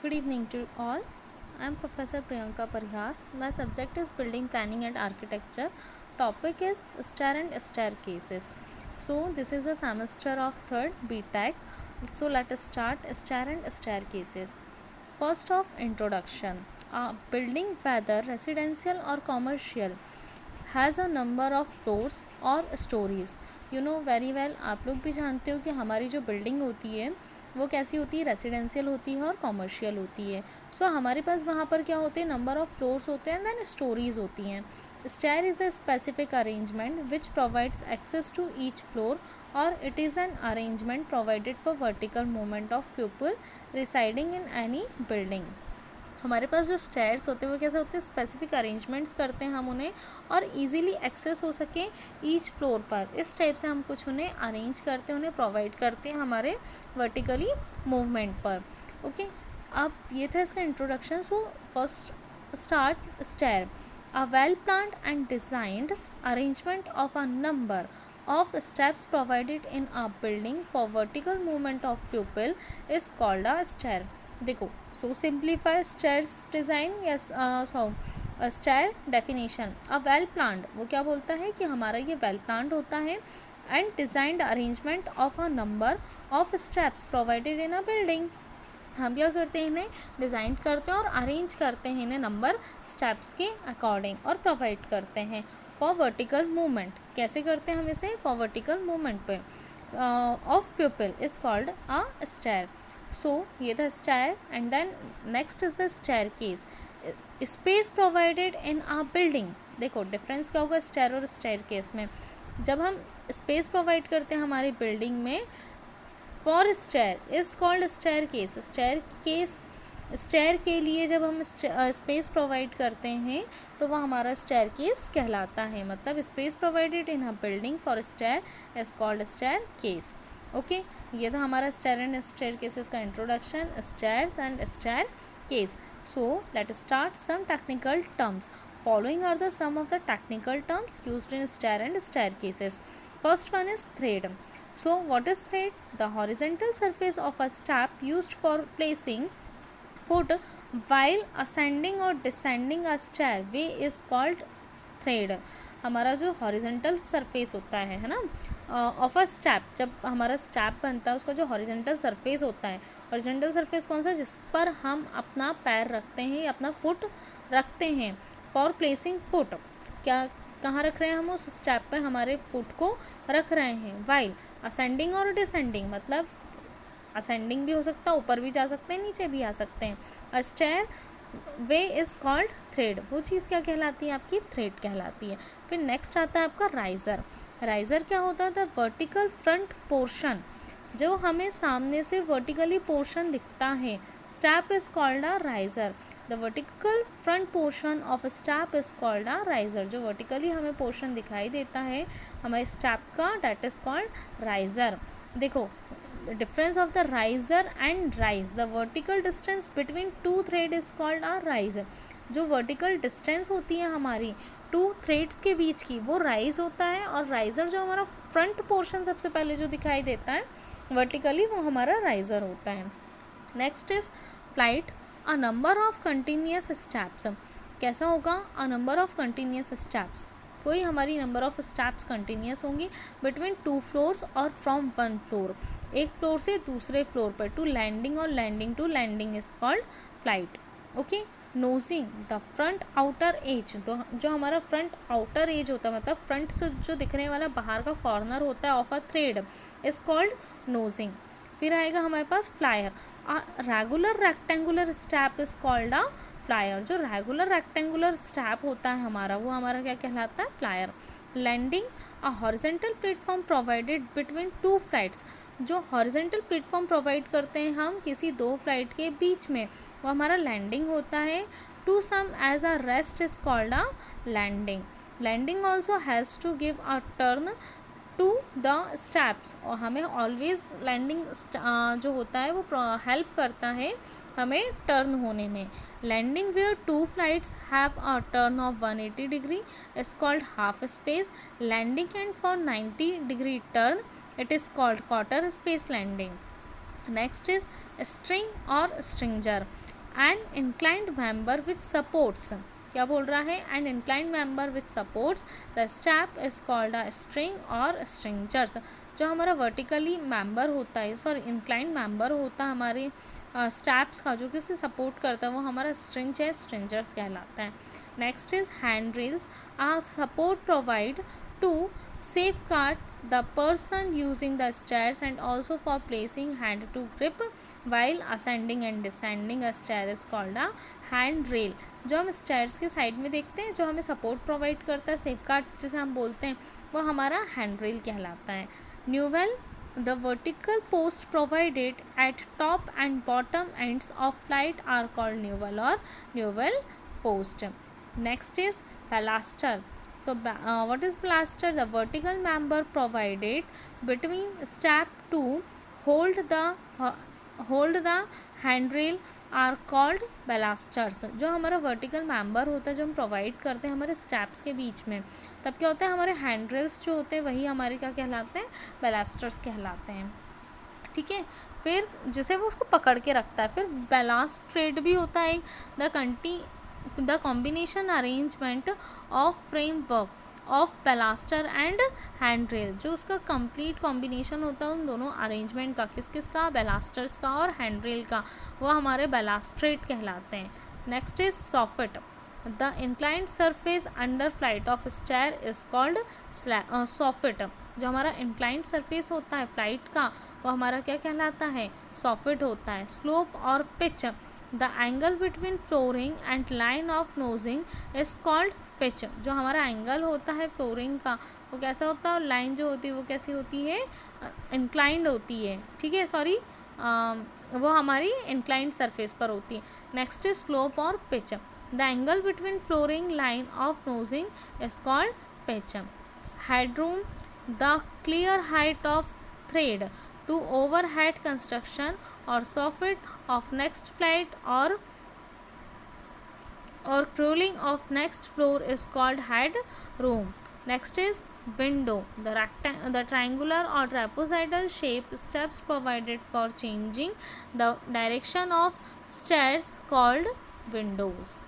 Good evening to all. I am Professor Priyanka Parihar. My subject is Building Planning and Architecture. Topic is stair and staircases. So this is a semester of third BTech. So let us start stair and staircases. First of introduction. A building, whether residential or commercial, has a number of floors और stories. You know very well, आप लोग भी जानते हो कि हमारी जो building होती है वो कैसी होती है, रेसिडेंशियल होती है और कॉमर्शियल होती है. सो हमारे पास वहाँ पर क्या होते हैं, नंबर ऑफ़ फ्लोर्स होते हैं, दैन स्टोरीज़ होती हैं. Stair is a specific arrangement which provides access to each floor, और it is an arrangement provided for vertical movement of people residing in any building. हमारे पास जो स्टेयर्स होते हैं वो कैसे होते हैं, स्पेसिफिक अरेंजमेंट्स करते हैं हम उन्हें, और इजीली एक्सेस हो सके ईच फ्लोर पर. इस टाइप से हम कुछ उन्हें अरेंज करते हैं, उन्हें प्रोवाइड करते हैं हमारे वर्टिकली मूवमेंट पर. ओके, अब ये था इसका introduction. So first start stair. A well planned and designed arrangement of a number of steps provided in a building for vertical movement of pupil is called a stair. देखो, so simplify stairs design. yes so stair definition. a well planned, वो क्या बोलता है कि हमारा ये well planned होता है, and designed arrangement of a number of steps provided in a building. हम क्या करते हैं, इन्हें डिज़ाइन करते हैं और अरेंज करते हैं इन्हें नंबर स्टेप्स के अकॉर्डिंग, और प्रोवाइड करते हैं फॉर वर्टिकल मूवमेंट. कैसे करते हैं हम इसे, फॉर वर्टिकल मूवमेंट पे of people is called a stair. So ये था stair. And then next is the staircase. Space provided in a building. देखो डिफरेंस क्या होगा स्टेयर और स्टेयर केस में. जब हम स्पेस प्रोवाइड करते हैं हमारी बिल्डिंग में for stair is called staircase. Stair के लिए जब हम स्पेस प्रोवाइड करते हैं तो वह हमारा स्टेयर केस कहलाता है. मतलब space provided in a building for stair is called staircase. Okay, ये था हमारा स्टेयर एंड स्टेयर केसेस का introduction, stairs and staircase. So let start some technical terms. Following are the some of the technical terms used in stair and staircases. First one is thread. So what is thread? The horizontal surface of a step used for placing foot while ascending or descending a stairway is called thread. हमारा जो horizontal surface होता है ना, of a step, जब हमारा step बनता है उसका जो हॉरिजेंटल सरफेस होता है, हॉरिजेंटल सरफेस कौन सा, जिस पर हम अपना पैर रखते हैं या अपना फुट रखते हैं. फॉर प्लेसिंग फुट, क्या कहाँ रख रहे हैं हम, उस स्टेप पे हमारे फुट को रख रहे हैं. वाइल असेंडिंग और डिसेंडिंग, मतलब असेंडिंग भी हो सकता है, ऊपर भी जा सकते हैं, नीचे भी आ सकते हैं. A stairway is called tread. वो चीज़ क्या कहलाती है, आपकी थ्रेड कहलाती है. फिर नेक्स्ट आता है आपका राइज़र. राइज़र क्या होता है, द वर्टिकल फ्रंट पोर्शन, जो हमें सामने से वर्टिकली पोर्शन दिखता है. Step is called a riser. The vertical front portion of step is called a riser. जो वर्टिकली हमें पोर्शन दिखाई देता है हमारे स्टेप का, डैट इज़ कॉल्ड राइज़र. देखो difference of the riser and rise. The vertical distance between two thread is called a rise. जो vertical distance होती है हमारी टू थ्रेड्स के बीच की, वो राइज होता है. और राइज़र जो हमारा फ्रंट पोर्शन सबसे पहले जो दिखाई देता है वर्टिकली, वो हमारा राइज़र होता है. Next is flight. A number of continuous steps. कैसा होगा, a number of continuous steps, कोई हमारी नंबर ऑफ स्टेप्स कंटिन्यूस होंगी बिटवीन टू फ्लोर्स और फ्रॉम वन फ्लोर, एक फ्लोर से दूसरे फ्लोर पर, टू लैंडिंग और landing to landing is called flight. Okay, nosing the front outer edge. जो हमारा फ्रंट आउटर एज होता है, मतलब फ्रंट से जो दिखने वाला बाहर का कॉर्नर होता है of a tread, is called nosing. फिर आएगा हमारे पास flyer. A regular rectangular step is called a flyer. जो रेगुलर रेक्टेंगुलर स्टेप होता है हमारा, वो हमारा क्या कहलाता है, flyer. Landing. A horizontal platform provided between two flights. जो हॉरिजेंटल प्लेटफॉर्म प्रोवाइड करते हैं हम किसी दो फ्लाइट के बीच में, वो हमारा लैंडिंग होता है. To some edge a rest is called a landing. Landing also helps to give a turn to the steps. और हमें ऑलवेज लैंडिंग जो होता है वो हेल्प करता है हमें टर्न होने में. Landing where two flights have a turn of 180 degree is called half space landing, and for 90 degree turn it is called quarter space landing. Next is string और stringer. An inclined member which supports, क्या बोल रहा है, an inclined member which supports the step is called a string और stringers. जो हमारा vertically member होता है, सॉरी इंक्लाइंड मेंबर होता है हमारे स्टेप्स का, जो कि उसे सपोर्ट करता है, वो हमारा स्ट्रिंग या स्ट्रिंजर्स कहलाता है। Next is hand rails are support provide to safeguard the person using the stairs and also for placing hand to grip while ascending and descending a stair is called a hand rail। जो हम stairs के side में देखते हैं, जो हमें support provide करता है, सेफगार्ड जिसे हम बोलते हैं, वो हमारा हैंड रेल कहलाता है। Newell the vertical post provided at top and bottom ends of flight are called newel or newel post। Next is baluster। So what is baluster? The vertical member provided between step to hold the handrail are called balusters. जो हमारा vertical member होता है, जो हम provide करते हैं हमारे steps के बीच में, तब क्या होता है, हमारे हैंड्रेल्स जो होते हैं वही हमारे क्या कहलाते हैं, बैलास्टर्स कहलाते हैं। ठीक है, फिर जिसे वो उसको पकड़ के रखता है। फिर बैलास्ट्रेड भी होता है, the combination arrangement of framework of baluster and handrail. जो उसका कंप्लीट कॉम्बिनेशन होता है उन दोनों अरेंजमेंट का, किस का, बैलास्टर्स का और हैंड रेल का, वो हमारे बैलास्ट्रेट कहलाते हैं। Next is soffit. The inclined surface under flight of stair is called soffit. जो हमारा इंक्लाइंड सरफेस होता है फ्लाइट का, वो हमारा क्या कहलाता है, सॉफिट होता है। स्लोप और pitch. The angle between flooring and line of नोजिंग is called pitch. जो हमारा एंगल होता है फ्लोरिंग का, वो कैसा होता है, और लाइन जो होती है वो कैसी होती है, इंक्लाइंड होती है। ठीक है, सॉरी, वो हमारी इंक्लाइंड सरफेस पर होती है। नेक्स्ट इज स्लोप और pitch. The angle between flooring line of नोजिंग is called pitch. Headroom. The clear height of thread to overhead construction or soffit of next flight or crawling of next floor is called head room। Next is window। The triangular or trapezoidal shape steps provided for changing the direction of stairs called windows।